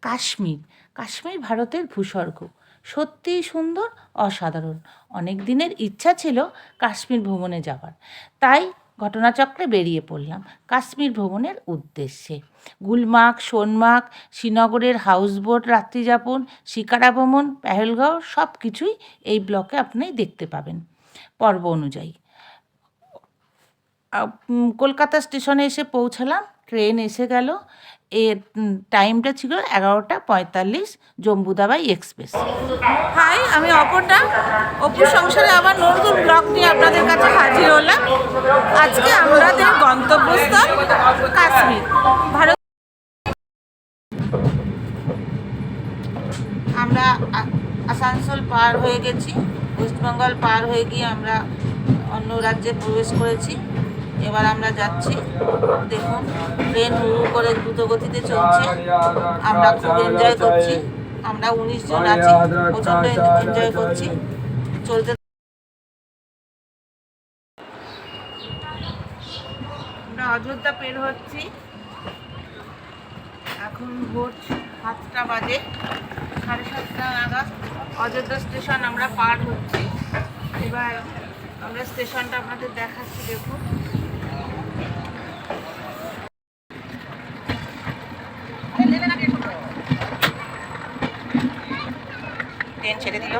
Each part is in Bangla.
কাশ্মীর। কাশ্মীর ভারতের ভূস্বর্গ, সত্যিই সুন্দর, অসাধারণ। অনেক দিনের ইচ্ছা ছিল কাশ্মীর ভ্রমণে যাওয়ার, তাই ঘটনাচক্রে বেরিয়ে পড়লাম কাশ্মীর ভ্রমণের উদ্দেশ্যে। গুলমার্গ, সোনমার্গ, শ্রীনগরের হাউসবোট রাত্রিযাপন, শিকারা ভ্রমণ, পেহেলগাঁও সব কিছুই এই ব্লকে আপনি দেখতে পাবেন পর্ব অনুযায়ী। কলকাতা স্টেশনে এসে পৌঁছালাম, ট্রেন এসে গেল। এর টাইমটা ছিল 11:45, জম্বুদাবাই এক্সপ্রেস। হাই, আমি অপর্ণা। অপুর সংসারে আবার নতুন ব্লগ নিয়ে আপনাদের কাছে হাজির হলাম। আজকে আমাদের গন্তব্যস্থল কাশ্মীর, ভারত। আমরা আসানসোল পার হয়ে গেছি, ওয়েস্টবেঙ্গল পার হয়ে গিয়ে আমরা অন্য রাজ্যে প্রবেশ করেছি। এবার আমরা যাচ্ছি, দেখুন ট্রেন হুড় করে দ্রুত গতিতে চলছে। আমরা খুব এনজয় করছি। আমরা 19 জন আছি, প্রচণ্ড এনজয় করছি। চলতে আমরা অযোধ্যা পের হচ্ছি। এখন ভোর 7টা বাজে, 7:30 নাগাদ অযোধ্যা স্টেশন আমরা পার হচ্ছি। এবার আমরা স্টেশনটা আপনাদের দেখাচ্ছি, দেখুন। ট্রেন ছেড়ে দিল।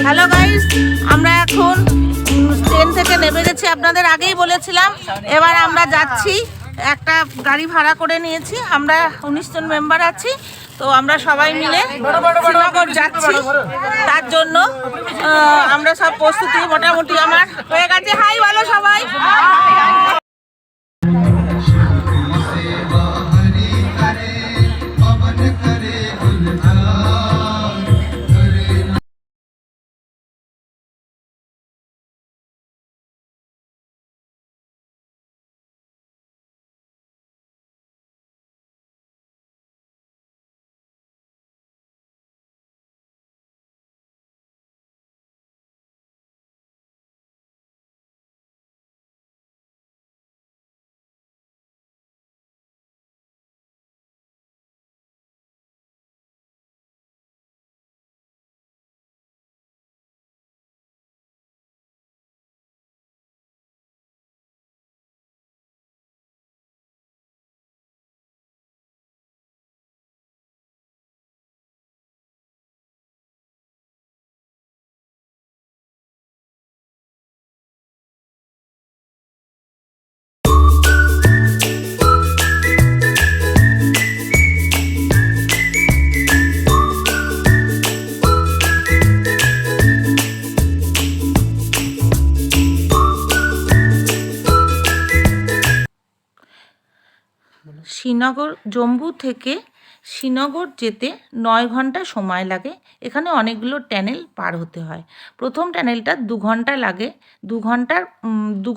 হ্যালো গাইস, আমরা এখন ট্রেন থেকে নেমে গেছি, আপনাদের আগেই বলেছিলাম। এবার আমরা যাচ্ছি, একটা গাড়ি ভাড়া করে নিয়েছি। আমরা 19 জন মেম্বার আছি, তো আমরা সবাই মিলে শ্রীনগর যাচ্ছি। তার জন্য আমরা সব প্রস্তুতি মোটামুটি আমার হয়ে গেছে। হাই বলো সবাই। শ্রীনগর, জম্মু থেকে শ্রীনগর যেতে 9 ঘন্টা সময় লাগে। এখানে অনেকগুলো টানেল পার হতে হয়। প্রথম টানেলটা 2 ঘন্টা লাগে। 2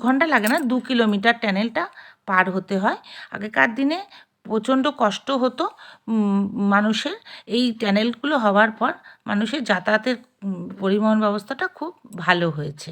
ঘন্টা লাগে না, 2 কিলোমিটার টানেলটা পার হতে হয়। আগেকার দিনে প্রচণ্ড কষ্ট হতো মানুষের। এই টানেলগুলো হওয়ার পর মানুষের যাতায়াতের পরিবহন ব্যবস্থাটা খুব ভালো হয়েছে।